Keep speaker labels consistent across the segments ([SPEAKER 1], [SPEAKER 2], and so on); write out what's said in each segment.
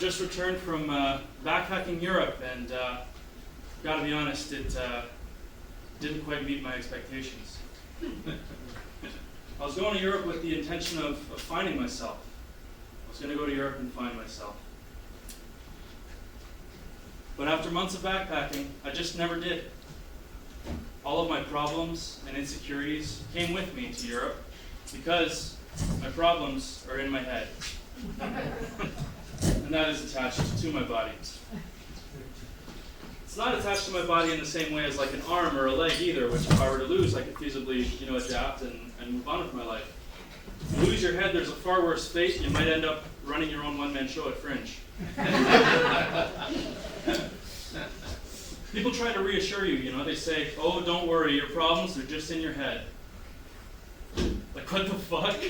[SPEAKER 1] just returned from backpacking Europe, and gotta be honest, it didn't quite meet my expectations. I was going to Europe with the intention of finding myself. I was going to go to Europe and find myself. But after months of backpacking, I just never did. All of my problems and insecurities came with me to Europe because my problems are in my head. And that is attached to my body. It's not attached to my body in the same way as like an arm or a leg either, which if I were to lose, I could feasibly, adapt and move on with my life. If you lose your head, there's a far worse fate. You might end up running your own one-man show at Fringe. People try to reassure you, they say, oh, don't worry, your problems are just in your head. Like, what the fuck?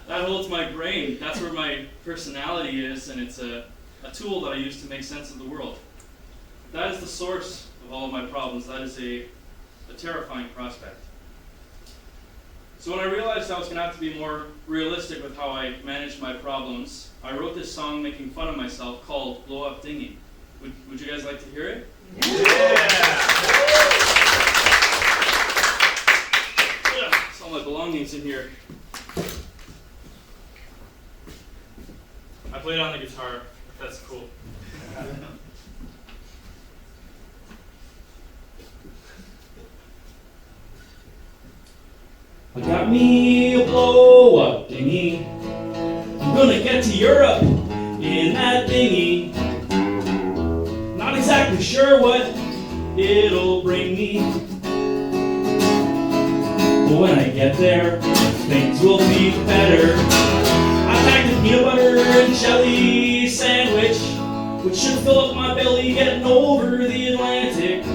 [SPEAKER 1] That holds my brain. That's where my personality is, and it's a tool that I use to make sense of the world. That is the source of all of my problems. That is a terrifying prospect. So when I realized I was going to have to be more realistic with how I managed my problems, I wrote this song making fun of myself called Blow Up Dinghy. Would you guys like to hear it? Yeah! It's all my belongings in here. I play it on the guitar, if that's cool. I got me a blow-up dinghy. I'm gonna get to Europe in that dinghy. Not exactly sure what it'll bring me, but when I get there, things will be better. I packed a peanut butter and jelly sandwich, which should fill up my belly getting over the Atlantic.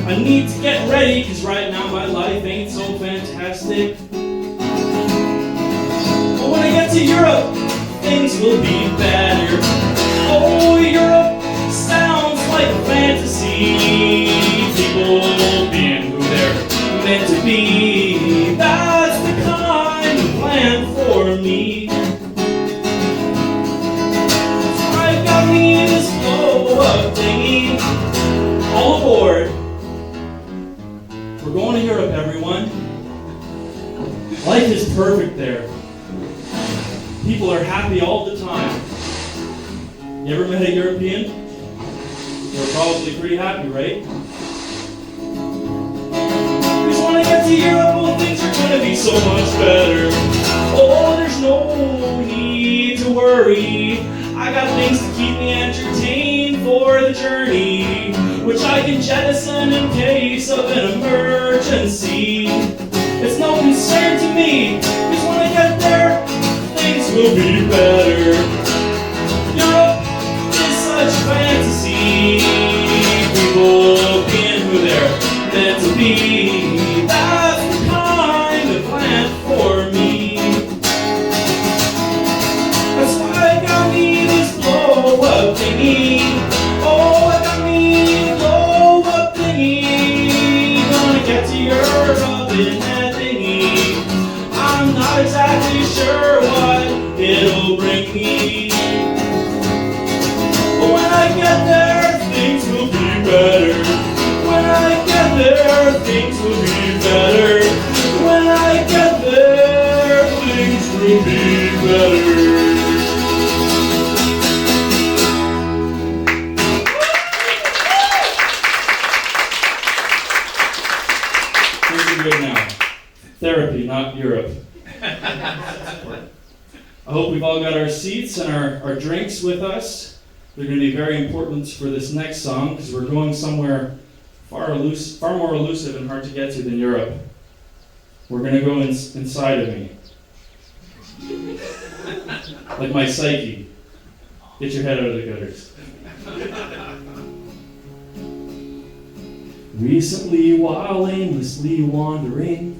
[SPEAKER 1] I need to get ready, cause right now my life ain't so fantastic. But when I get to Europe, things will be better. Oh, Europe sounds like a fantasy. People being who they're meant to be. That's the kind of land for me. So I got me this blow-up thingy. All aboard. We're going to Europe, everyone. Life is perfect there. People are happy all the time. You ever met a European? They're probably pretty happy, right? Because when I get to Europe, well, things are going to be so much better. Oh, there's no need to worry. I got things to keep me entertained for the journey, which I can jettison in case of an emergency. It's no concern to me, because when I get there, things will be better. Europe is such fantasy. People being who they're meant to be. That's the kind of land for me. That's why I got me this blow-up thingy. Oh, I got me a blow-up thingy. Gonna get to Europe in that thingy. I'm not exactly sure what it'll bring me. But when I get there, things will be better. When I get there, things will be better. When I get there, things will be better. Good now. Therapy, not Europe. I hope we've all got our seats and our drinks with us. They're going to be very important for this next song because we're going somewhere far more elusive and hard to get to than Europe. We're going to go inside of me. Like my psyche. Get your head out of the gutters. Recently, while aimlessly wandering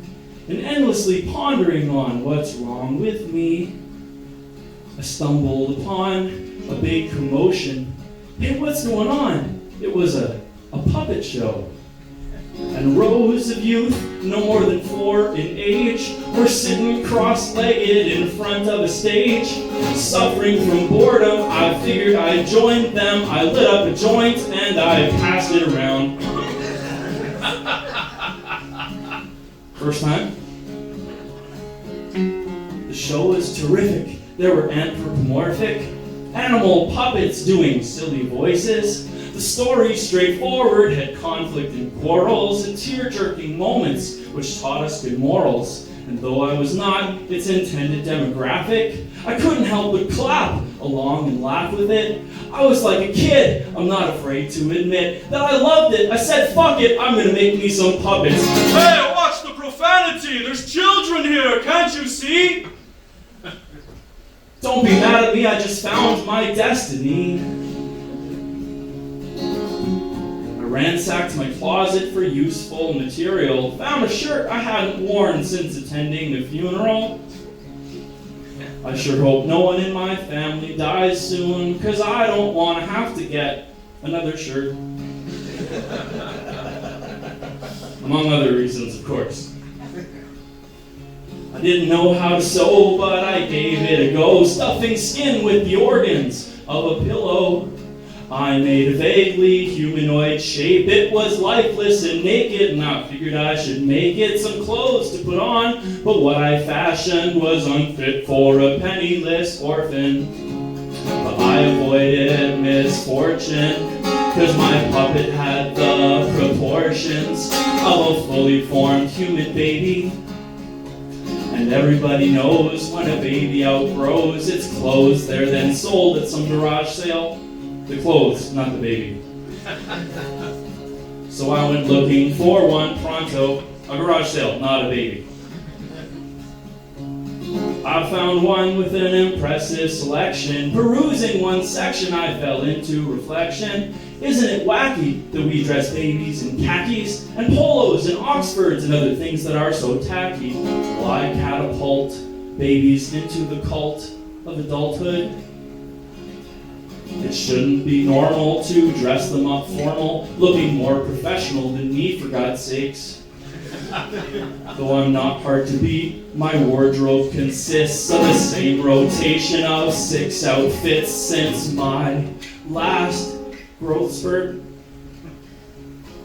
[SPEAKER 1] and endlessly pondering on what's wrong with me, I stumbled upon a big commotion. Hey, what's going on? It was a puppet show. And rows of youth, no more than 4 in age, were sitting cross-legged in front of a stage. Suffering from boredom, I figured I'd join them. I lit up a joint and I passed it around. First time? The show was terrific. There were anthropomorphic animal puppets doing silly voices. The story straightforward had conflict and quarrels and tear-jerking moments which taught us good morals. And though I was not its intended demographic, I couldn't help but clap along and laugh with it. I was like a kid. I'm not afraid to admit that I loved it. I said, fuck it, I'm gonna make me some puppets.
[SPEAKER 2] Hey, watch the profanity! There's children here, can't you see?
[SPEAKER 1] Don't be mad at me, I just found my destiny. I ransacked my closet for useful material, found a shirt I hadn't worn since attending the funeral. I sure hope no one in my family dies soon, 'cause I don't want to have to get another shirt. Among other reasons, of course. I didn't know how to sew, but I gave it a go, stuffing skin with the organs of a pillow. I made a vaguely humanoid shape. It was lifeless and naked, and I figured I should make it some clothes to put on. But what I fashioned was unfit for a penniless orphan. But I avoided misfortune, 'cause my puppet had the proportions of a fully formed human baby. And everybody knows when a baby outgrows its clothes, they're then sold at some garage sale. The clothes, not the baby. So I went looking for one pronto, a garage sale, not a baby. I found one with an impressive selection. Perusing one section, I fell into reflection. Isn't it wacky that we dress babies in khakis and polos and Oxfords and other things that are so tacky? Will I catapult babies into the cult of adulthood? It shouldn't be normal to dress them up formal, looking more professional than me, for God's sakes. Though I'm not hard to beat, my wardrobe consists of the same rotation of 6 outfits since my last growth spurt.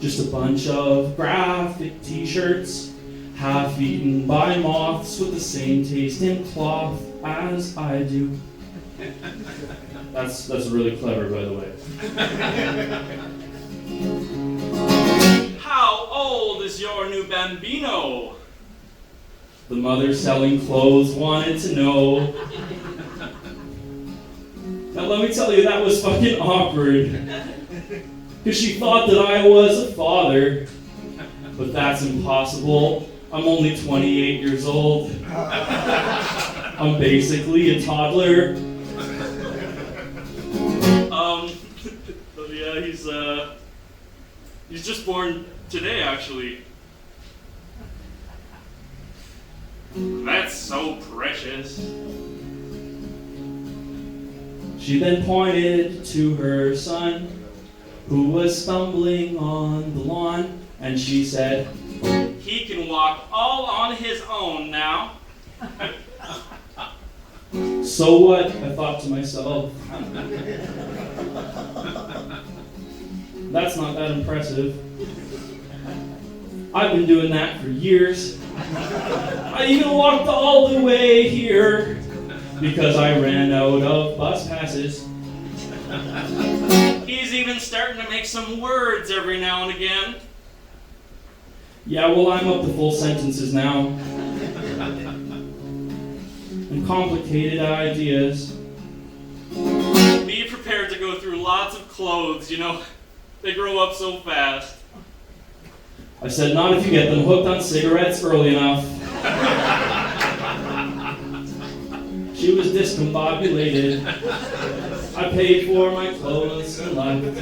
[SPEAKER 1] Just a bunch of graphic t-shirts, half eaten by moths with the same taste in cloth as I do. That's really clever, by the way.
[SPEAKER 2] How old is your new bambino?
[SPEAKER 1] The mother selling clothes wanted to know. Now let me tell you, that was fucking awkward. Because she thought that I was a father. But that's impossible. I'm only 28 years old. I'm basically a toddler.
[SPEAKER 2] Yeah, he's just born today, actually. That's so precious.
[SPEAKER 1] She then pointed to her son, who was stumbling on the lawn, and she said,
[SPEAKER 2] He can walk all on his own now.
[SPEAKER 1] So what? I thought to myself. That's not that impressive. I've been doing that for years. I even walked all the way here because I ran out of bus passes.
[SPEAKER 2] He's even starting to make some words every now and again.
[SPEAKER 1] Yeah, well, I'm up to full sentences now. And complicated ideas.
[SPEAKER 2] Be prepared to go through lots of clothes, you know. They grow up so fast.
[SPEAKER 1] I said, not if you get them hooked on cigarettes early enough. She was discombobulated. I paid for my clothes and left.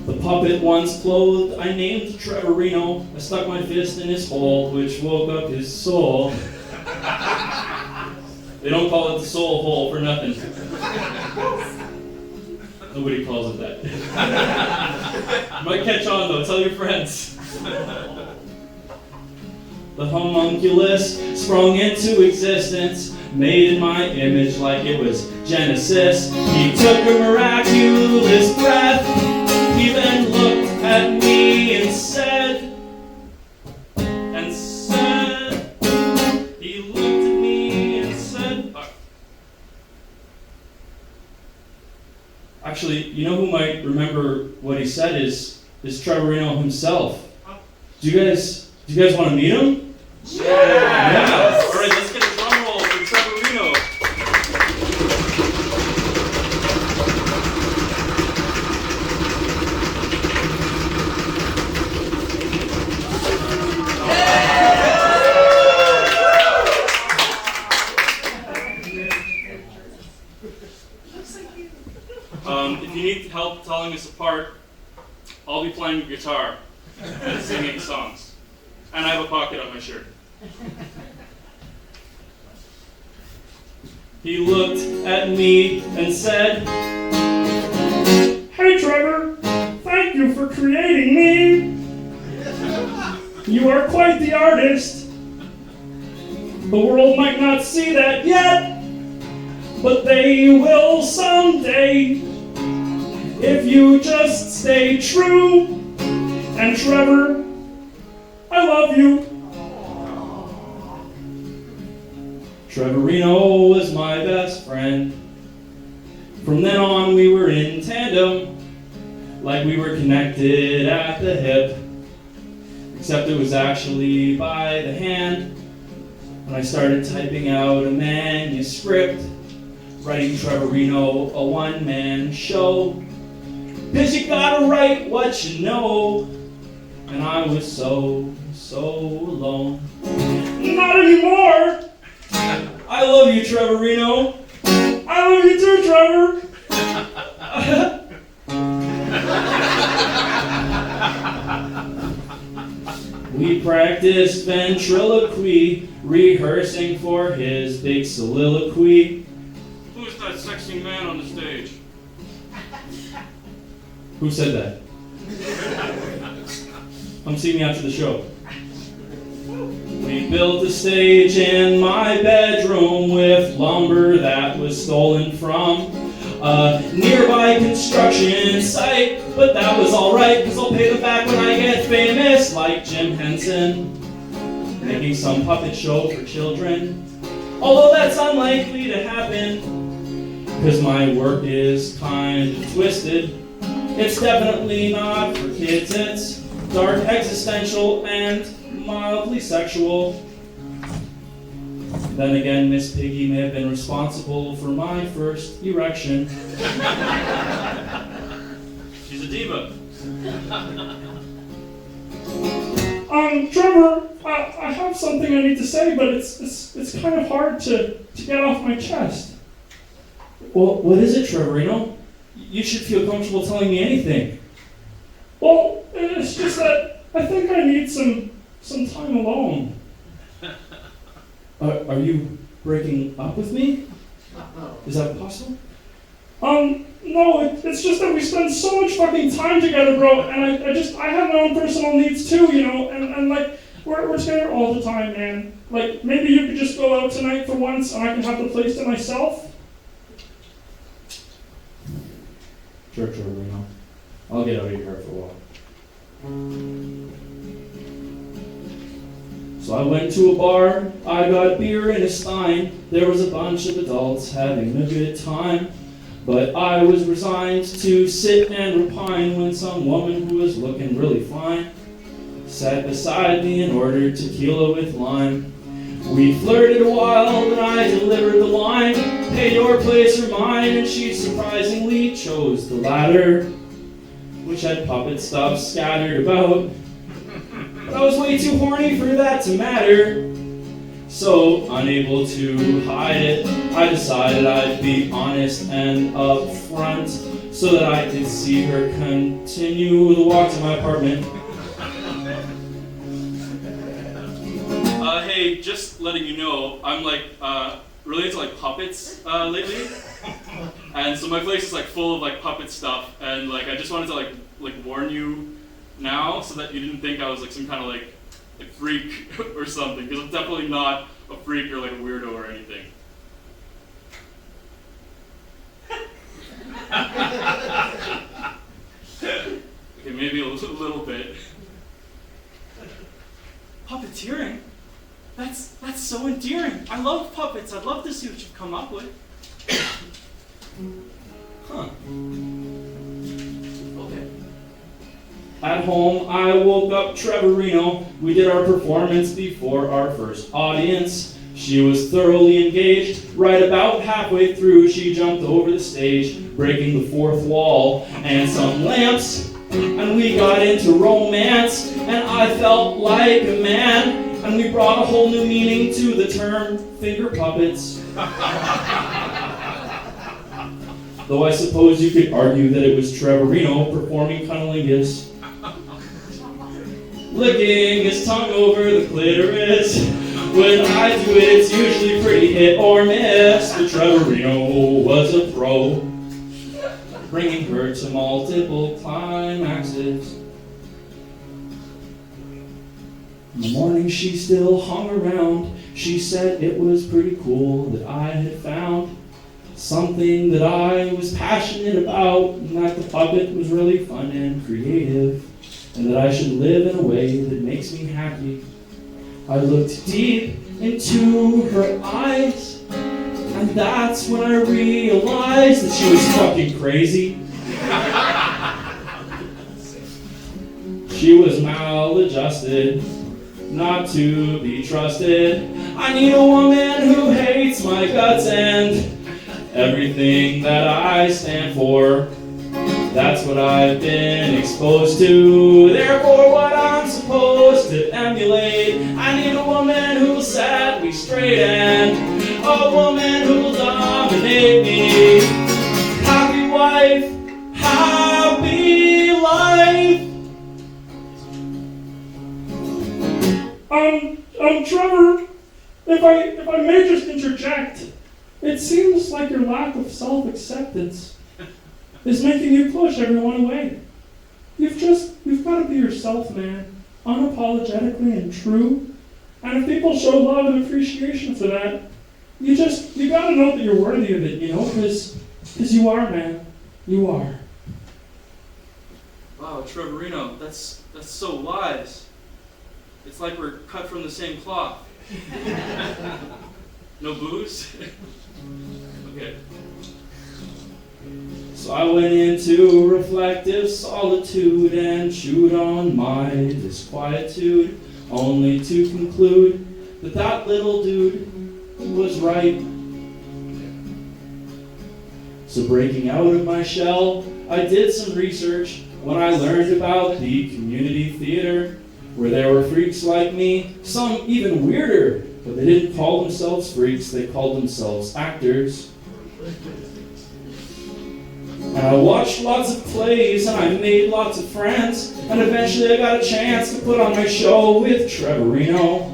[SPEAKER 1] The puppet once clothed, I named Trevor Reno. I stuck my fist in his hole, which woke up his soul. They don't call it the soul hole for nothing. Nobody calls it that. Might catch on though, tell your friends. The homunculus sprung into existence, made in my image like it was Genesis. He took a miraculous breath. He then looked at me and said, he looked at me and said, actually, you know who might remember what he said is Trevor himself. Do you guys want to meet him? Yeah. All right, let's get a drum roll for Trevor. If you need help telling us apart, I'll be playing the guitar and singing songs. And I have a pocket on my shirt. He looked at me and said, "Hey Trevor, thank you for creating me. You are quite the artist. The world might not see that yet, but they will someday. If you just stay true. And Trevor, I love you." Trevorino was my best friend. From then on we were in tandem, like we were connected at the hip. Except it was actually by the hand. When I started typing out a manuscript, writing Trevorino a one-man show. 'Cause you gotta write what you know. And I was so alone. Not anymore! I love you, Trevorino. I love you too, Trevor. We practiced ventriloquy, rehearsing for his big soliloquy.
[SPEAKER 2] Who's that sexy man on the stage?
[SPEAKER 1] Who said that? Come see me after the show. We built a stage in my bedroom with lumber that was stolen from a nearby construction site. But that was alright, cause I'll pay them back when I get famous, like Jim Henson, making some puppet show for children. Although that's unlikely to happen, cause my work is kind of twisted. It's definitely not for kids, it's dark, existential, and mildly sexual. Then again, Miss Piggy may have been responsible for my first erection.
[SPEAKER 2] She's a diva.
[SPEAKER 3] Trevor, I have something I need to say, but it's kind of hard to get off my chest.
[SPEAKER 1] Well, what is it, Trevorino? You should feel comfortable telling me anything.
[SPEAKER 3] Well, it's just that I think I need some time alone.
[SPEAKER 1] Are you breaking up with me? Is that possible?
[SPEAKER 3] No, it's just that we spend so much fucking time together, bro, and I have my own personal needs too, you know, and like, we're together all the time, man. Like, maybe you could just go out tonight for once, and I can have the place to myself.
[SPEAKER 1] Sure, Reno. I'll get out of your hair for a while. So I went to a bar, I got beer in a stein. There was a bunch of adults having a good time. But I was resigned to sit and repine when some woman who was looking really fine sat beside me and ordered tequila with lime. We flirted a while, then I delivered the line. Hey, your place or mine? And she surprisingly chose the latter, which had puppet stuff scattered about. But I was way too horny for that to matter. So, unable to hide it, I decided I'd be honest and upfront so that I could see her continue the walk to my apartment.
[SPEAKER 2] Hey, just letting you know, I'm like really into like puppets lately. And so my place is like full of like puppet stuff, and like I just wanted to like warn you now so that you didn't think I was like some kind of like freak or something, because I'm definitely not a freak or like a weirdo or anything. Okay, maybe a little bit.
[SPEAKER 1] Puppeteering? That's so endearing. I love puppets. I'd love to see what you've come up with. Huh. Okay. At home, I woke up Trevorino. We did our performance before our first audience. She was thoroughly engaged. Right about halfway through, she jumped over the stage, breaking the fourth wall and some lamps. And we got into romance, and I felt like a man. And we brought a whole new meaning to the term finger puppets. Though I suppose you could argue that it was Trevorino performing cunnilingus. Licking his tongue over the clitoris. When I do it, it's usually pretty hit or miss. But Trevorino was a pro, bringing her to multiple climaxes. In the morning she still hung around. She said it was pretty cool that I had found something that I was passionate about, and that the puppet was really fun and creative, and that I should live in a way that makes me happy. I looked deep into her eyes, and that's when I realized that she was fucking crazy. She was maladjusted, not to be trusted. I need a woman who hates my guts and everything that I stand for. That's what I've been exposed to. Therefore, what I'm supposed to emulate. I need a woman who will set me straight and a woman who will dominate me. Happy wife, happy life.
[SPEAKER 3] Trevor, if I may just interject, it seems like your lack of self-acceptance is making you push everyone away. You've got to be yourself, man, unapologetically and true. And if people show love and appreciation for that, you got to know that you're worthy of it, because you are, man. You are.
[SPEAKER 1] Wow, Trevorino, that's so wise. It's like we're cut from the same cloth. No booze? Okay. So I went into reflective solitude and chewed on my disquietude, only to conclude that that little dude was right. So breaking out of my shell, I did some research when I learned about the community theater, where there were freaks like me, some even weirder, but they didn't call themselves freaks, they called themselves actors. And I watched lots of plays, and I made lots of friends, and eventually I got a chance to put on my show with Trevorino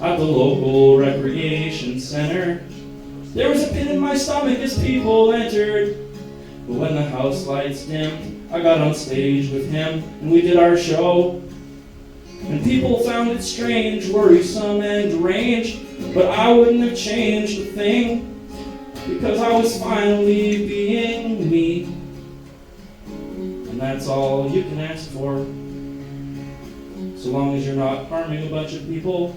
[SPEAKER 1] at the local recreation center. There was a pit in my stomach as people entered, but when the house lights dimmed, I got on stage with him, and we did our show. And people found it strange, worrisome, and deranged, but I wouldn't have changed a thing, because I was finally being me. And that's all you can ask for, so long as you're not harming a bunch of people.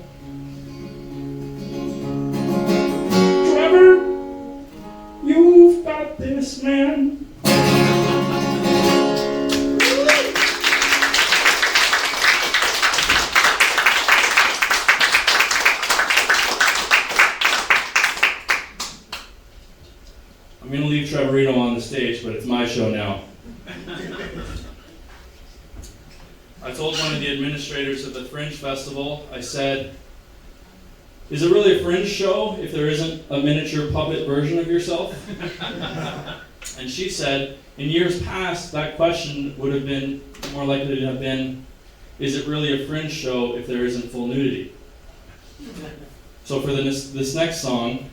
[SPEAKER 3] Trevor, you've got this, man.
[SPEAKER 1] I'm going to leave Trevorino on the stage, but it's my show now. I told one of the administrators at the Fringe Festival, I said, is it really a Fringe show if there isn't a miniature puppet version of yourself? And she said, in years past, that question would have been more likely to have been, is it really a Fringe show if there isn't full nudity? So for this next song,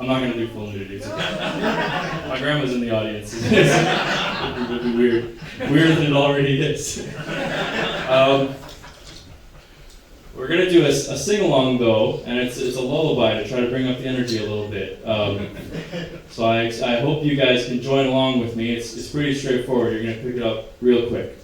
[SPEAKER 1] I'm not gonna do full nudity. My grandma's in the audience. It would be weird. Weirder than it already is. We're gonna do a sing-along though, and it's a lullaby to try to bring up the energy a little bit. So I hope you guys can join along with me. It's pretty straightforward. You're gonna pick it up real quick.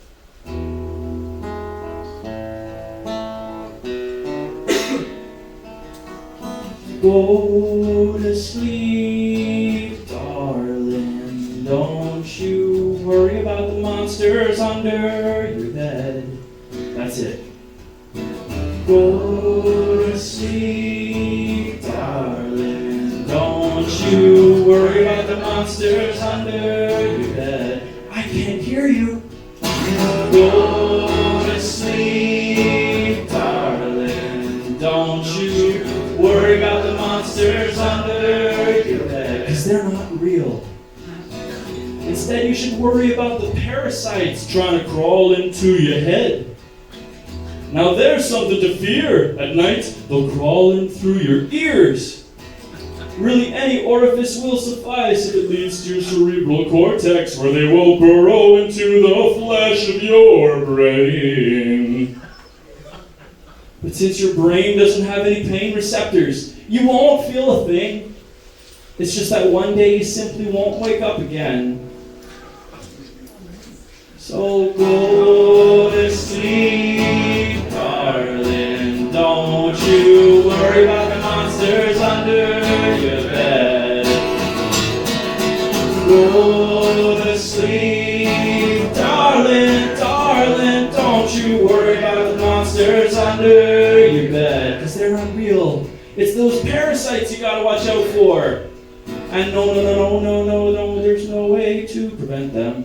[SPEAKER 1] Go to sleep, darling. Don't you worry about the monsters under your bed. That's it. Go to sleep, darling. Don't you worry about the monsters under your bed. I can't hear you. Go to sleep, darling. Don't you worry about the monsters under your bed. 'Cause they're not real. Instead, you should worry about the parasites trying to crawl into your head. Now there's something to fear. At night, they'll crawl in through your ears. Really, any orifice will suffice if it leads to your cerebral cortex, where they will burrow into the flesh of your brain. But since your brain doesn't have any pain receptors, you won't feel a thing. It's just that one day you simply won't wake up again. So go to sleep, darling. Don't you worry about the monsters under your bed. Go to sleep, darling, darling. Don't you worry about the monsters under your bed. 'Cause they're not real. It's those parasites you gotta watch out for. And no, there's no way to prevent them.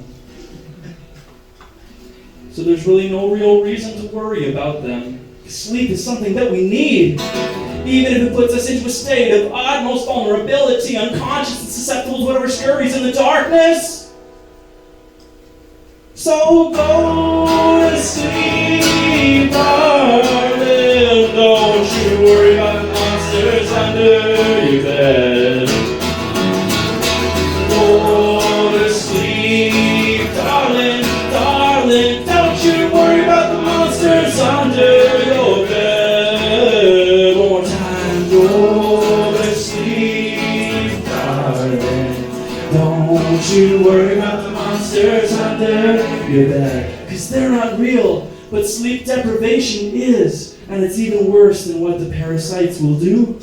[SPEAKER 1] So there's really no real reason to worry about them. Sleep is something that we need. Even if it puts us into a state of utmost vulnerability, unconscious and susceptible to whatever scurries in the darkness. So go to sleep, darling. Don't you worry about the monsters under your bed. Go to sleep, darling, darling. Don't you worry about the monsters under your bed. One more time. Go to sleep, darling. Don't you worry about the monsters under your bed. 'Cause they're not real, but sleep deprivation is. And it's even worse than what the parasites will do.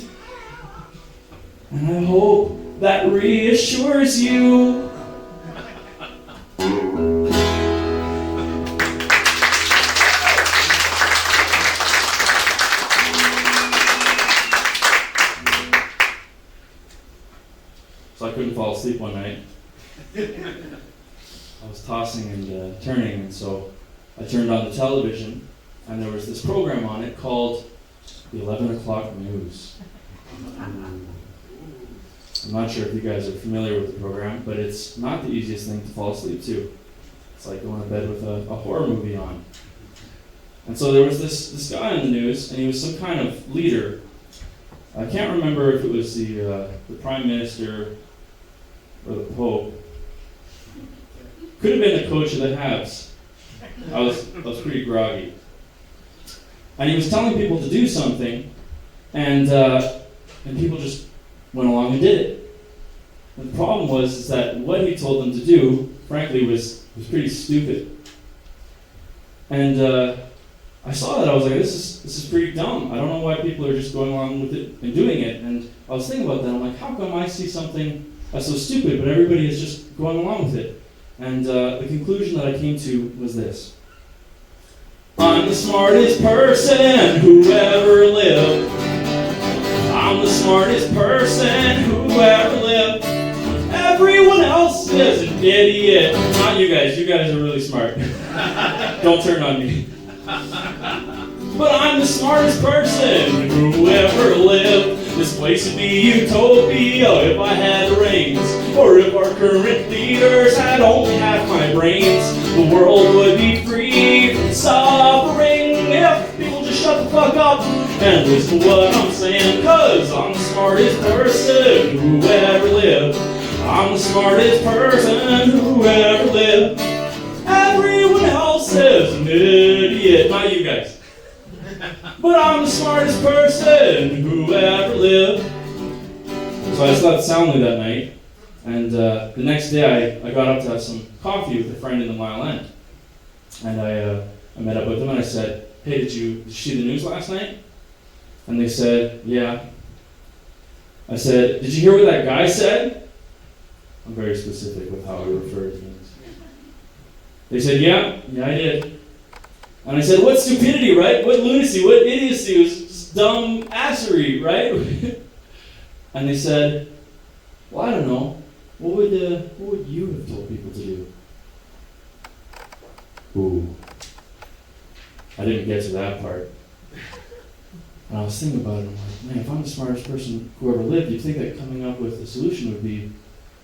[SPEAKER 1] And I hope that reassures you. So I couldn't fall asleep one night. I was tossing and turning, and so I turned on the television, and there was this program on it called the 11 o'clock news. I'm not sure if you guys are familiar with the program, but it's not the easiest thing to fall asleep to. It's like going to bed with a horror movie on. And so there was this guy in the news, and he was some kind of leader. I can't remember if it was the Prime Minister or the Pope. Could have been the coach of the Habs. I was pretty groggy. And he was telling people to do something, and people just went along and did it. And the problem was that what he told them to do, frankly, was pretty stupid. And I saw that, I was like, this is pretty dumb. I don't know why people are just going along with it and doing it. And I was thinking about that. I'm like, how come I see something that's so stupid, but everybody is just going along with it? And the conclusion that I came to was this. I'm the smartest person who ever lived. I'm the smartest person who ever lived. Everyone else is an idiot. Not you guys. You guys are really smart. Don't turn on me. But I'm the smartest person who ever lived. This place would be utopia if I had the reins, or if our current leaders had only half my brains. The world would be free from suffering if people just shut the fuck up and listen to what I'm saying, cause I'm the smartest person who ever lived. I'm the smartest person who ever lived. Everyone else is an idiot, not you guys. But I'm the smartest person who ever lived. So I slept soundly that night, and the next day I got up to have some coffee with a friend in the Mile End. And I met up with them and I said, hey, did you see the news last night? And they said, yeah. I said, did you hear what that guy said? I'm very specific with how I refer to things. They said, yeah, I did. And I said, what stupidity, right? What lunacy, what idiocy, it was just dumb assery, right? And they said, well, I don't know. What would you have told people to do? Ooh. I didn't get to that part. And I was thinking about it, and I'm like, man, if I'm the smartest person who ever lived, you'd think that coming up with a solution would be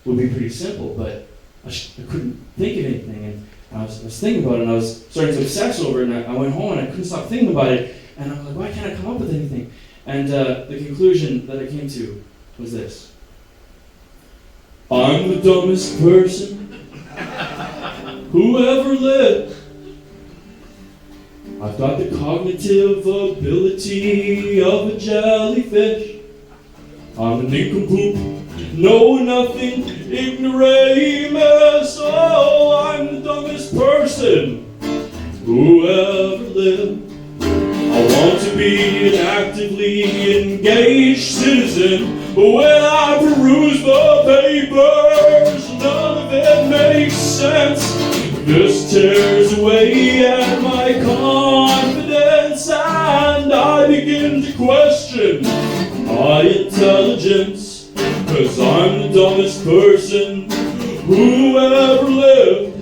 [SPEAKER 1] pretty simple, but I couldn't think of anything. And I was thinking about it, and I was starting to obsess over it, and I went home and I couldn't stop thinking about it, and I'm like, why can't I come up with anything? And the conclusion that I came to was this. I'm the dumbest person who ever lived. I've got the cognitive ability of a jellyfish. I'm an nincompoop, know nothing, ignoramus. Oh, I'm the dumbest person who ever lived. I want to be an actively engaged citizen, but when I peruse the papers, none of it makes sense. This tears away at my confidence, and I begin to question my intelligence, cause I'm the dumbest person who ever lived.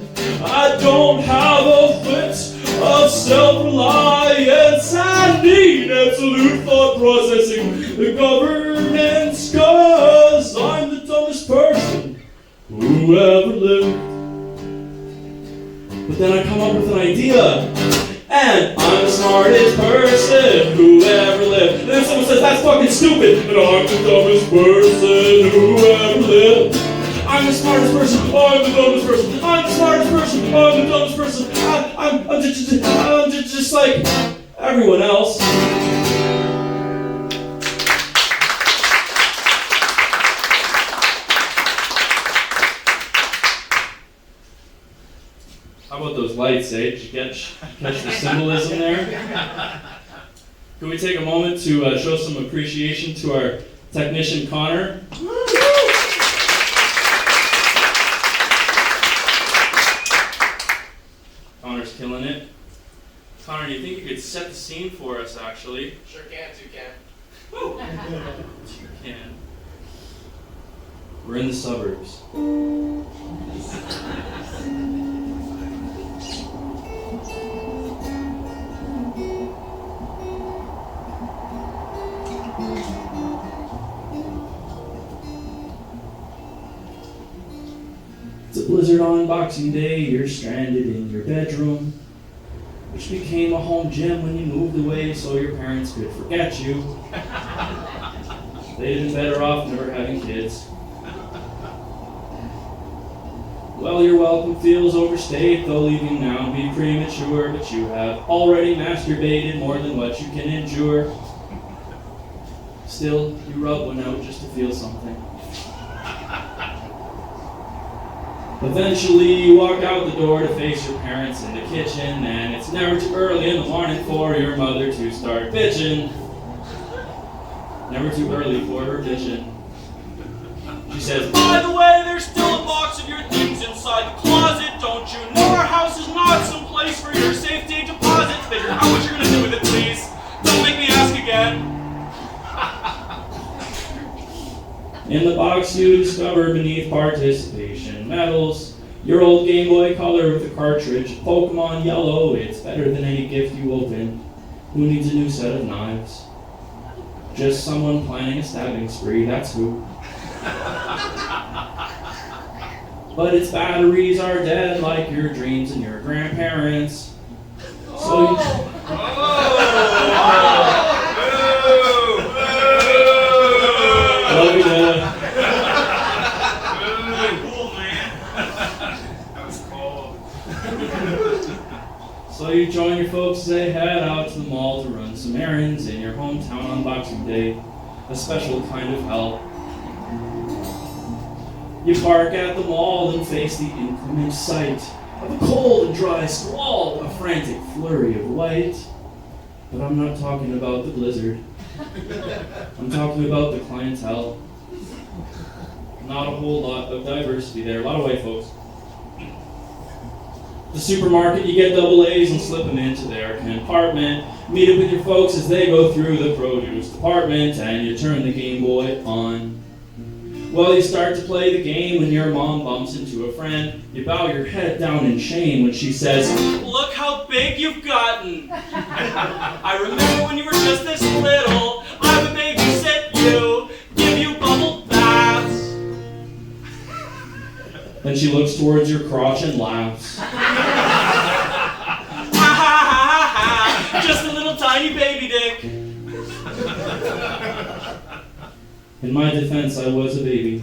[SPEAKER 1] I don't have a whit of self-reliance. I need absolute thought processing, the governance, cause I'm the dumbest person who ever lived. But then I come up with an idea, and I'm the smartest person who ever lived. And then someone says, that's fucking stupid, and I'm the dumbest person who ever lived. I'm the smartest person, I'm the dumbest person, I'm the smartest person, I'm the dumbest person. I'm just like everyone else. How about those lights, eh? Did you catch the symbolism there? Can we take a moment to show some appreciation to our technician, Connor? Connor's killing it. Connor, do you think you could set the scene for us, actually?
[SPEAKER 4] Sure can, Toucan.
[SPEAKER 1] Woo! You can. We're in the suburbs. It's a blizzard on Boxing Day, you're stranded in your bedroom, which became a home gym when you moved away so your parents could forget you. They'd been better off never having kids. Well, your welcome feels overstayed, though leaving now be premature, but you have already masturbated more than what you can endure. Still, you rub one out just to feel something. Eventually, you walk out the door to face your parents in the kitchen, and it's never too early in the morning for your mother to start bitching. Never too early for her bitching. She says, by the way, there's still a box of your things inside the closet. Don't you know our house is not some place for your safety deposit? Figure out what you're gonna do with it, please. Don't make me ask again. In the box you discover beneath participation medals, your old Game Boy Color with a cartridge, Pokemon Yellow, it's better than any gift you open. Who needs a new set of knives? Just someone planning a stabbing spree, that's who. But its batteries are dead like your dreams and your grandparents. So you... you join your folks as they head out to the mall to run some errands in your hometown on Boxing Day. A special kind of hell. You park at the mall and face the inclement sight of a cold and dry squall, a frantic flurry of white. But I'm not talking about the blizzard. I'm talking about the clientele. Not a whole lot of diversity there. A lot of white folks. The supermarket, you get double A's and slip them into their compartment. Meet up with your folks as they go through the produce department, and you turn the Game Boy on. Well, you start to play the game when your mom bumps into a friend. You bow your head down in shame when she says,
[SPEAKER 2] "Look how big you've gotten. I remember when you were just this little. I would babysit you, give you bubble baths."
[SPEAKER 1] Then she looks towards your crotch and laughs.
[SPEAKER 2] Ha ha ha ha ha. Just a little tiny baby dick.
[SPEAKER 1] In my defense, I was a baby.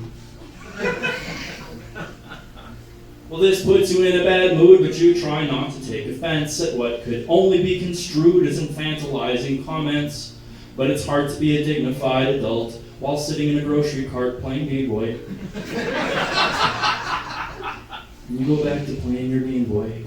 [SPEAKER 1] Well, this puts you in a bad mood, but you try not to take offense at what could only be construed as infantilizing comments. But it's hard to be a dignified adult while sitting in a grocery cart playing Game Boy. And you go back to playing your Game Boy.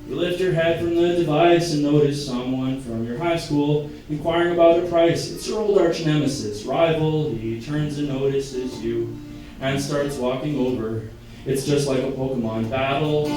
[SPEAKER 1] You lift your head from the device and notice someone from your high school inquiring about a price. It's your old arch nemesis, rival. He turns and notices you and starts walking over. It's just like a Pokemon battle.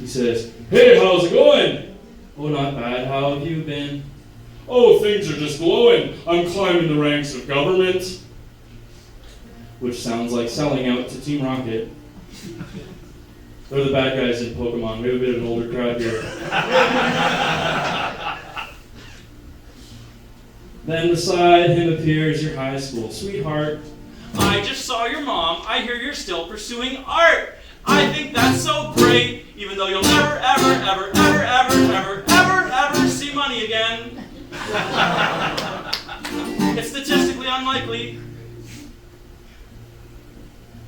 [SPEAKER 1] He says, "Hey, how's it going?" "Oh, not bad. How have you been?"
[SPEAKER 3] Oh, things are just glowing. I'm climbing the ranks of government.
[SPEAKER 1] Which sounds like selling out to Team Rocket. They're the bad guys in Pokemon. We have a bit of an older crowd here. Then beside him appears your high school sweetheart.
[SPEAKER 2] "I just saw your mom. I hear you're still pursuing art. I think that's so great, even though you'll never, ever, ever, ever, ever, ever, ever, ever see money again. It's statistically unlikely."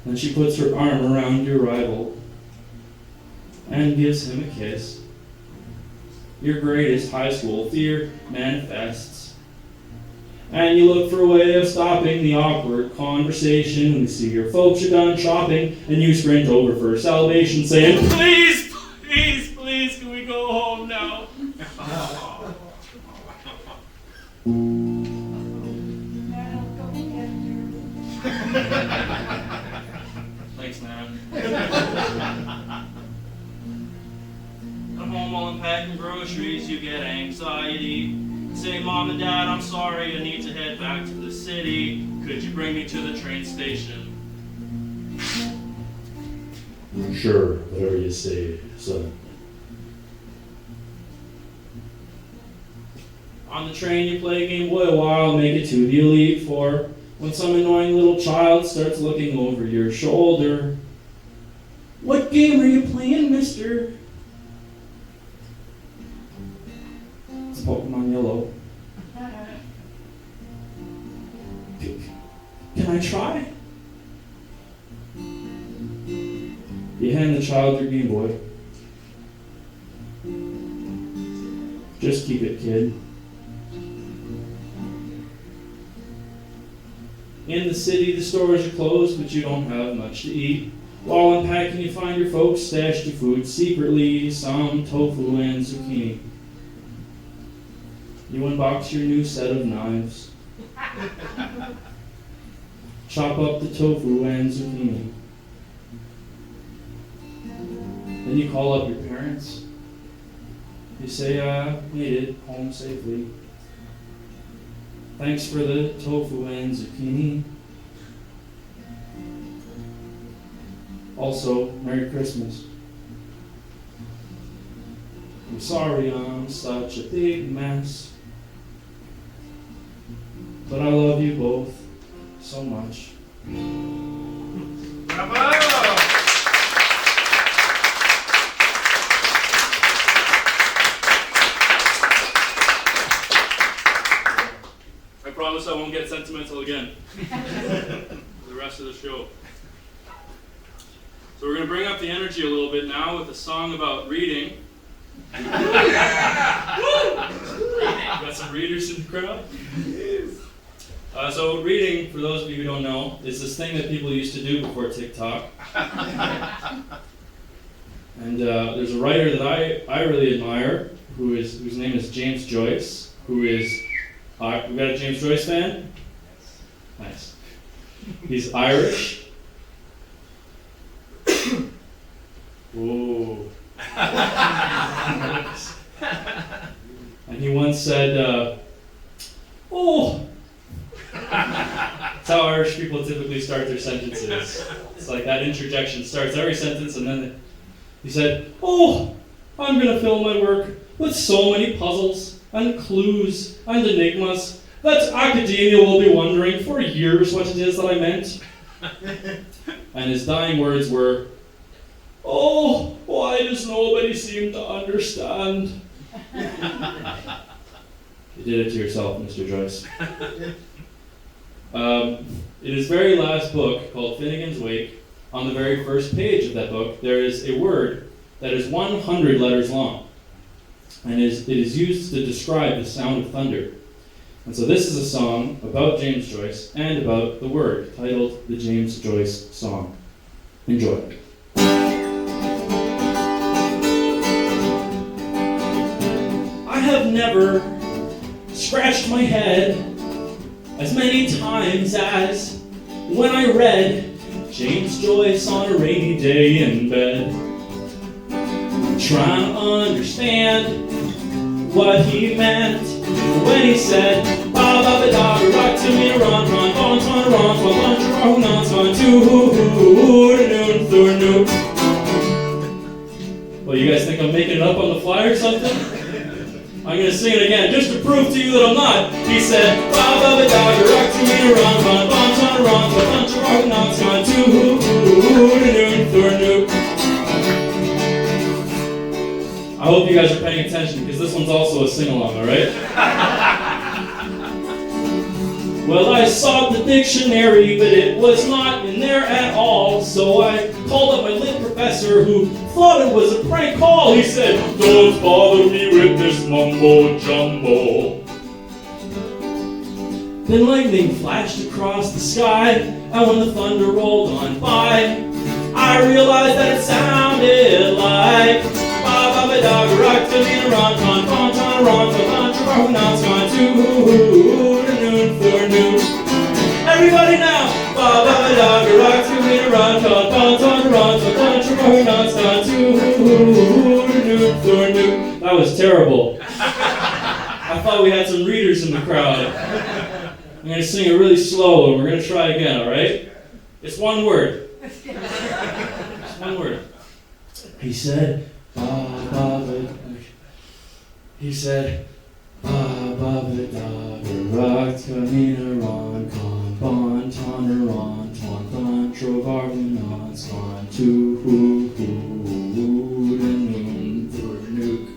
[SPEAKER 1] Then she puts her arm around your rival and gives him a kiss. Your greatest high school fear manifests. And you look for a way of stopping the awkward conversation when you see your folks are done shopping and you sprint over for salvation saying,
[SPEAKER 2] "Please, please, please, can we go home now?" Thanks, man. Come home while I'm packing groceries, you get anxiety. Say, "Mom and Dad, I'm sorry, I need to head back to the city. Could you bring me to the train station?"
[SPEAKER 1] "Sure, whatever you say, son." On the train, you play Game Boy a while, make it to the Elite Four, when some annoying little child starts looking over your shoulder. "What game are you playing, mister?" It's Pokemon Yellow. "Can I try?" You hand the child your Game Boy. "Just keep it, kid." In the city, the stores are closed, but you don't have much to eat. While unpacking, you find your folks stashed your food secretly, some tofu and zucchini. You unbox your new set of knives. Chop up the tofu and zucchini. Then you call up your parents. You say, "Made it home safely. Thanks for the tofu and zucchini." Also, Merry Christmas. I'm sorry I'm such a big mess, but I love you both so much.
[SPEAKER 2] Bravo! I promise I won't get sentimental again for the rest of the show. So we're going to bring up the energy a little bit now with a song about reading. Got some readers in the crowd? So reading, for those of you who don't know, is this thing that people used to do before TikTok. And there's a writer that I really admire, whose name is James Joyce, who is... we got a James Joyce fan? Nice. He's Irish. Whoa. And he once said, oh. That's how Irish people typically start their sentences. It's like that interjection starts every sentence, and then he said, oh, I'm going to fill my work with so many puzzles and clues and enigmas that academia will be wondering for years what it is that I meant. And his dying words were, oh, why does nobody seem to understand? You did it to yourself, Mr. Joyce. In his very last book, called Finnegan's Wake, on the very first page of that book, there is a word that is 100 letters long. And it is used to describe the sound of thunder. And so this is a song about James Joyce and about the word, titled The James Joyce Song. Enjoy. I have never scratched my head as many times as when I read James Joyce on a rainy day in bed, trying to understand what he meant when he said, ba ba ba da rock to me ron ron bon ton ron ton lunch ron non ton to noon thur noon. Well, you guys think I'm making it up on the fly or something? I'm going to sing it again just to prove to you that I'm not. He said, ba ba ba da rock to me ron ron bon ton ron ton lunch ron non ton to noon thur noon. I hope you guys are paying attention, because this one's also a sing-along, alright? Well, I sought the dictionary, but it was not in there at all. So I called up my lit professor, who thought it was a prank call. He said, don't bother me with this mumbo-jumbo. Then lightning flashed across the sky, and when the thunder rolled on by, I realized that it sounded like dog rock to me ron con bon ton ron for lunch or not gone to noon for noon. Everybody now, ba ba dog rock to me ron con bon ton ron for lunch or not gone to noon for noon. That was terrible. I thought we had some readers in the crowd. I'm going to sing it really slow, and we're going to try again, all right? It's one word. It's one word. He said, he said, ba ba ba da rock camina ron con bon ton ron ton ton trovar non son to noon for nuke.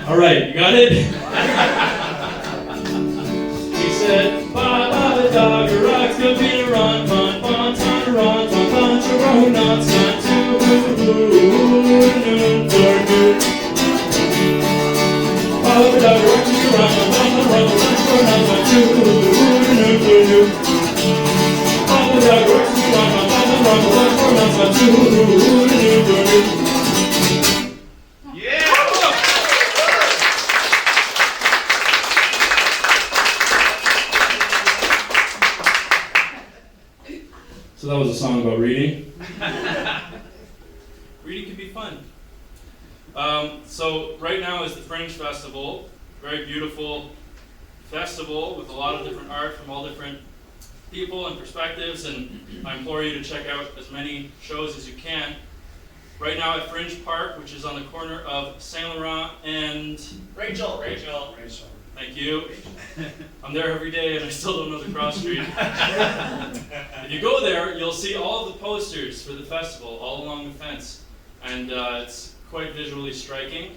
[SPEAKER 2] All right, you got it? He said, ba ba ba da rock camina ron con bon ton ron ton ton trovar non son to noon for nuke. So that was a song about reading. Reading can be fun. So right now is the Fringe Festival, very beautiful festival with a lot of different art from all different people and perspectives, and I implore you to check out as many shows as you can. Right now at Fringe Park, which is on the corner of Saint Laurent and
[SPEAKER 4] Rachel.
[SPEAKER 2] Thank you. I'm there every day and I still don't know the cross street. If you go there, you'll see all of the posters for the festival all along the fence, and it's quite visually striking.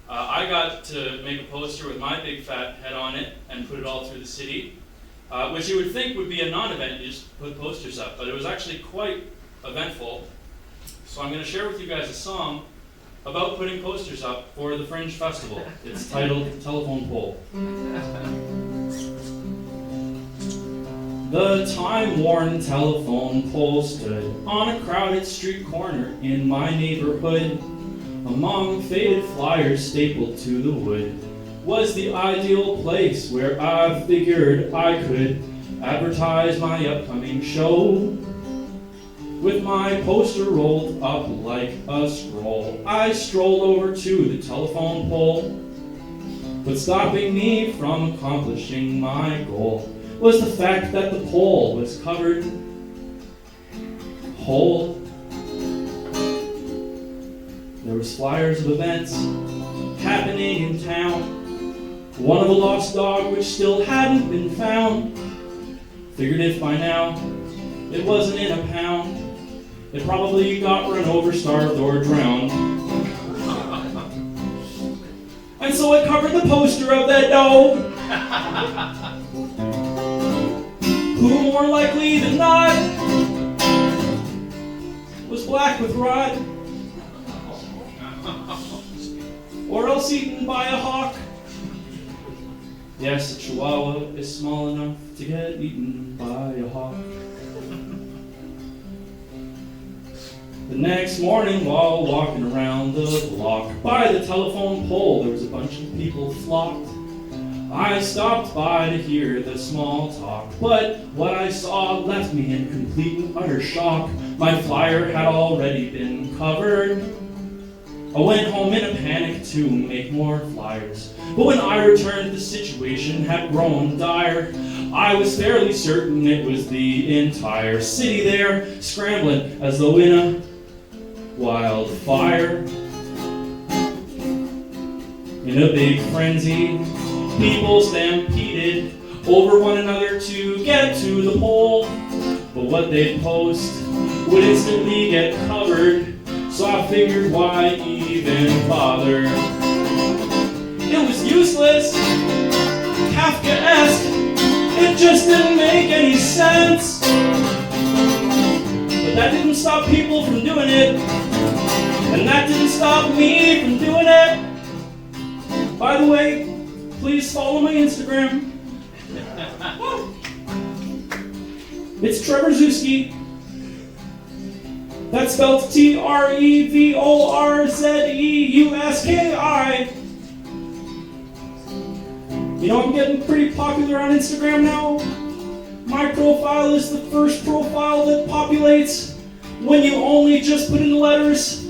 [SPEAKER 2] I got to make a poster with my big fat head on it and put it all through the city, which you would think would be a non-event, you just put posters up, but it was actually quite eventful. So I'm going to share with you guys a song about putting posters up for the Fringe Festival. It's titled Telephone Pole. The time-worn telephone pole stood on a crowded street corner in my neighborhood. Among faded flyers stapled to the wood was the ideal place where I figured I could advertise my upcoming show. With my poster rolled up like a scroll, I strolled over to the telephone pole. But stopping me from accomplishing my goal was the fact that the pole was covered whole. There was flyers of events happening in town. One of a lost dog which still hadn't been found. Figured if by now it wasn't in a pound, it probably got run over, starved, or drowned. And so I covered the poster of that dog. Who more likely than not was black with rot, or else eaten by a hawk. Yes, a chihuahua is small enough to get eaten by a hawk. The next morning, while walking around the block by the telephone pole, there was a bunch of people flocked. I stopped by to hear the small talk, but what I saw left me in complete and utter shock. My flyer had already been covered. I went home in a panic to make more flyers, but when I returned, the situation had grown dire. I was fairly certain it was the entire city there, scrambling as though in a wildfire. In a big frenzy, people stampeded over one another to get to the pole, but what they'd post would instantly get covered, so I figured why even bother. It was useless, Kafkaesque, it just didn't make any sense. But that didn't stop people from doing it, and that didn't stop me from doing it. By the way, please follow my Instagram. It's Trevor Zewski. That's spelled TrevorZeuski. You know, I'm getting pretty popular on Instagram now. My profile is the first profile that populates when you only just put in the letters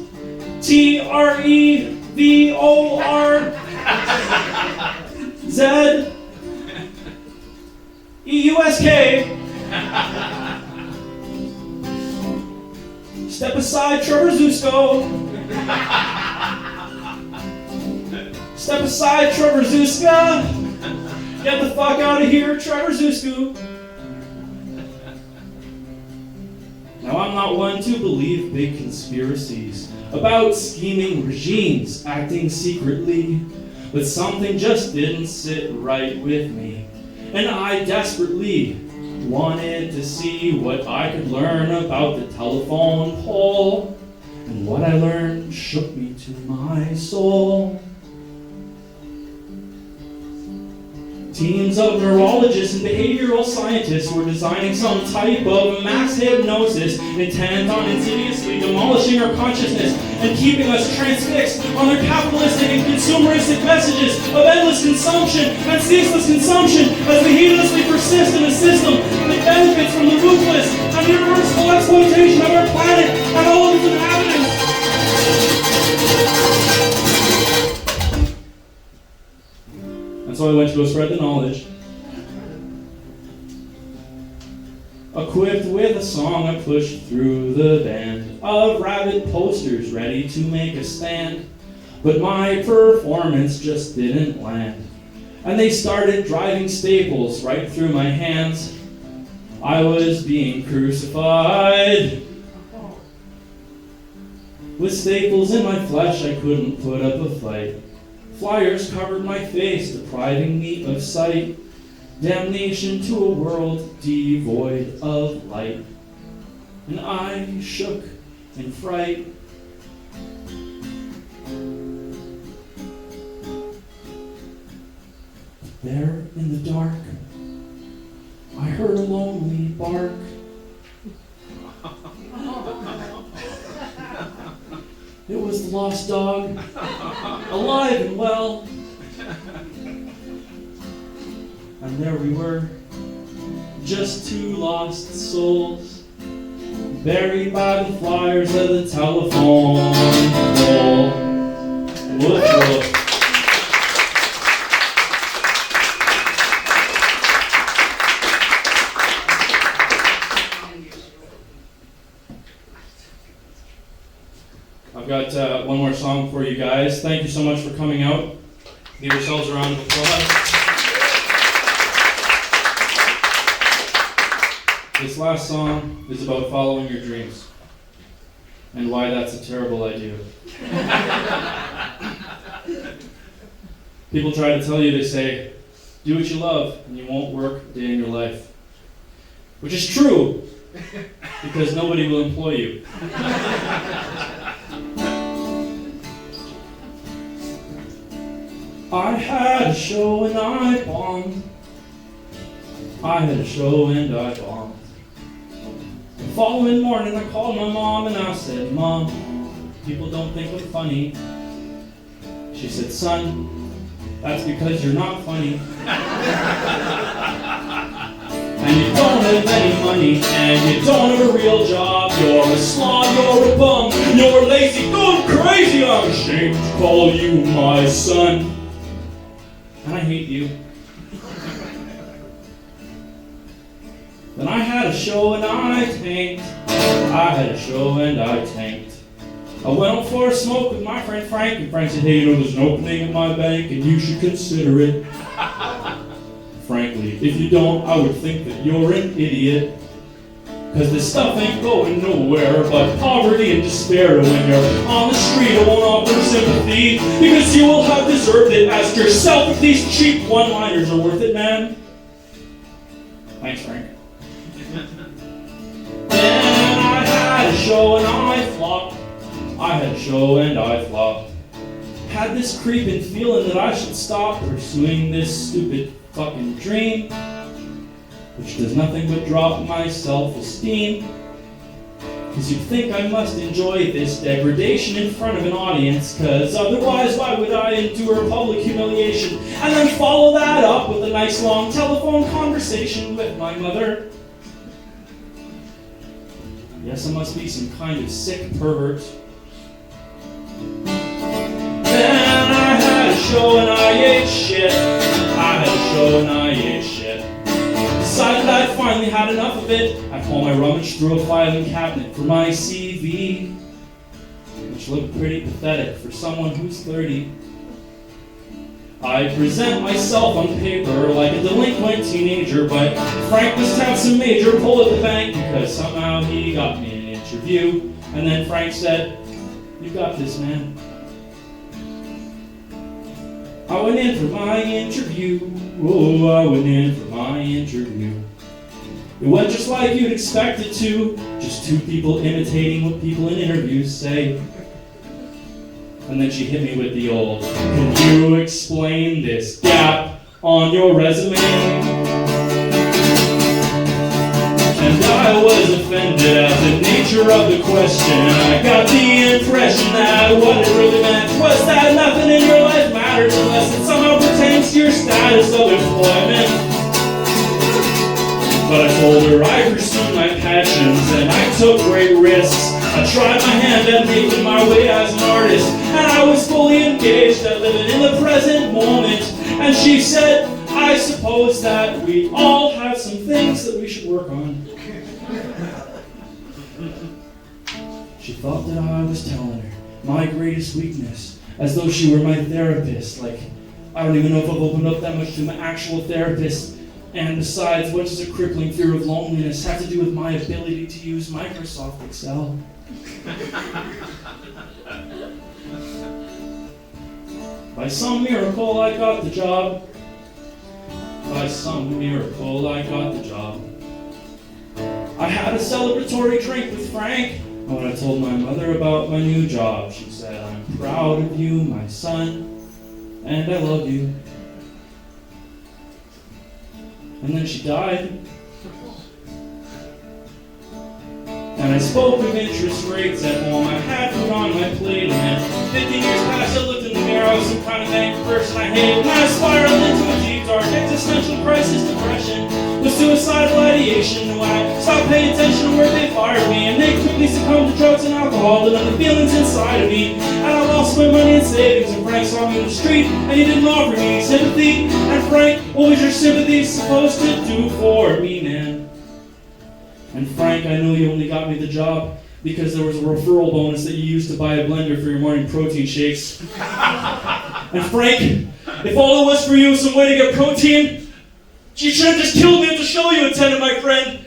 [SPEAKER 2] TrevorZeuski. Step aside, Trevor Zusko. Step aside, Trevor Zuska. Get the fuck out of here, Trevor Zusku. Now, I'm not one to believe big conspiracies about scheming regimes acting secretly, but something just didn't sit right with me, and I desperately wanted to see what I could learn about the telephone pole, and what I learned shook me to my soul. Teams of neurologists and behavioral scientists were designing some type of mass hypnosis intent on insidiously demolishing our consciousness and keeping us transfixed on their capitalistic and consumeristic messages of endless consumption and ceaseless consumption as we heedlessly persist in a system that benefits from the ruthless and irreversible exploitation of our planet and all of its inhabitants. And so I went to go spread the knowledge.
[SPEAKER 1] Equipped with a song, I pushed through the band of rabid posters ready to make a stand. But my performance just didn't land, and they started driving staples right through my hands. I was being crucified. With staples in my flesh, I couldn't put up a fight. Flyers covered my face, depriving me of sight. Damnation to a world devoid of light. And I shook in fright. There in the dark, I heard a lonely bark. It was the lost dog, alive and well. And there we were, just two lost souls, buried by the flyers of the telephone pole. Woof, woof. I've got one more song for you guys. Thank you so much for coming out. Give yourselves a round of applause. This last song is about following your dreams and why that's a terrible idea. People try to tell you, they say, do what you love and you won't work a day in your life. Which is true, because nobody will employ you. I had a show and I bombed. I had a show and I bombed. The following morning I called my mom and I said, Mom, people don't think I'm funny. She said, son, that's because you're not funny. And you don't have any money, and you don't have a real job. You're a slob, you're a bum, you're lazy, going crazy. I'm ashamed to call you my son. And I hate you. Then I had a show and I tanked. I had a show and I tanked. I went out for a smoke with my friend Frank, and Frank said, hey, you know, there's an opening in my bank and you should consider it. Frankly, if you don't, I would think that you're an idiot. Cause this stuff ain't going nowhere but poverty and despair. When you're on the street, I won't offer sympathy, because you will have deserved it. Ask yourself if these cheap one-liners are worth it, man. Thanks, Frank. Then I had a show and I flopped. I had a show and I flopped. Had this creeping feeling that I should stop pursuing this stupid fucking dream, which does nothing but drop my self-esteem. Cause you'd think I must enjoy this degradation in front of an audience, cause otherwise why would I endure public humiliation and then follow that up with a nice long telephone conversation with my mother? Yes, I must be some kind of sick pervert. Then I had a show and I ate shit. I had a show and I ate shit. Decided I'd finally had enough of it. At home I rummaged through a filing cabinet for my CV, which looked pretty pathetic for someone who's 30. I present myself on paper like a delinquent teenager, but Frank must have some major pull at the bank, because somehow he got me an interview. And then Frank said, you got this, man. I went in for my interview. Oh, I went in for my interview. It went just like you'd expect it to. Just two people imitating what people in interviews say. And then she hit me with the old, can you explain this gap on your resume? And I was offended at the nature of the question. I got the impression that what it really meant was that nothing in your life matters unless it somehow pertains to your status of employment. But I told her I pursued my passions and I took great risks. I tried my hand at making my way as an artist, and I was fully engaged at living in the present moment. And she said, I suppose that we all have some things that we should work on. She thought that I was telling her my greatest weakness, as though she were my therapist. Like, I don't even know if I've opened up that much to an actual therapist. And besides, what does a crippling fear of loneliness have to do with my ability to use Microsoft Excel? By some miracle, I got the job. By some miracle, I got the job. I had a celebratory drink with Frank. And when I told my mother about my new job, she said, "I'm proud of you, my son, and I love you." And then she died. And I spoke of interest rates at home. I had food on my plate, and then 15 years past, I looked in the mirror. I was some kind of angry person I hated, and I spiraled into a deep, dark, existential crisis, depression, with suicidal ideation. And when I stopped paying attention to where they fired me, and they quickly succumbed to drugs and alcohol and other feelings inside of me, and I lost my money and savings. And Frank saw me in the street, and he didn't offer me any sympathy. And Frank, what was your sympathy supposed to do for me, man? And Frank, I know you only got me the job because there was a referral bonus that you used to buy a blender for your morning protein shakes. And Frank, if all it was for you was some way to get protein, you should have just killed me at the show you attended, my friend.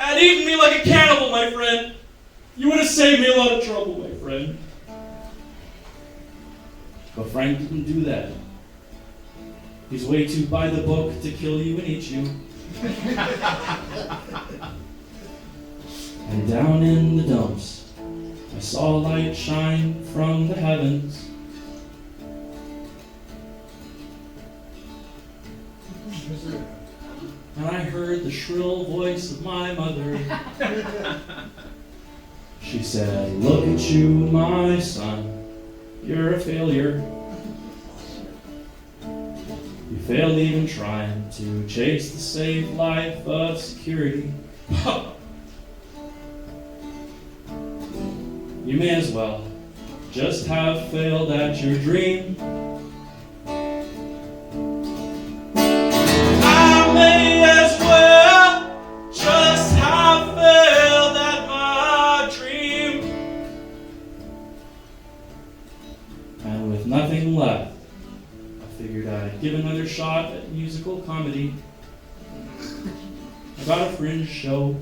[SPEAKER 1] And eaten me like a cannibal, my friend. You would have saved me a lot of trouble, my friend. But Frank didn't do that. He's way too by the book to kill you and eat you. And down in the dumps, I saw a light shine from the heavens. And I heard the shrill voice of my mother. She said, "Look at you, my son. You're a failure. You failed even trying to chase the safe life of security. You may as well just have failed at your dream. I may as well just have failed at my dream." And with nothing left, I figured I'd give another shot at musical comedy. I got a fringe show.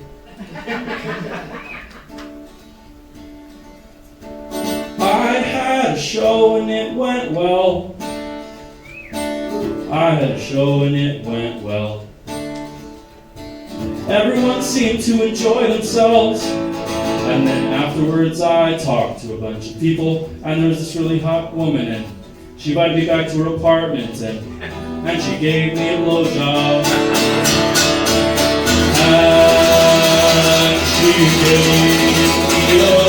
[SPEAKER 1] I had a show and it went well. I had a show and it went well. Everyone seemed to enjoy themselves. And then afterwards I talked to a bunch of people, and there was this really hot woman, and she invited me back to her apartment, and she gave me a blowjob. And she gave me a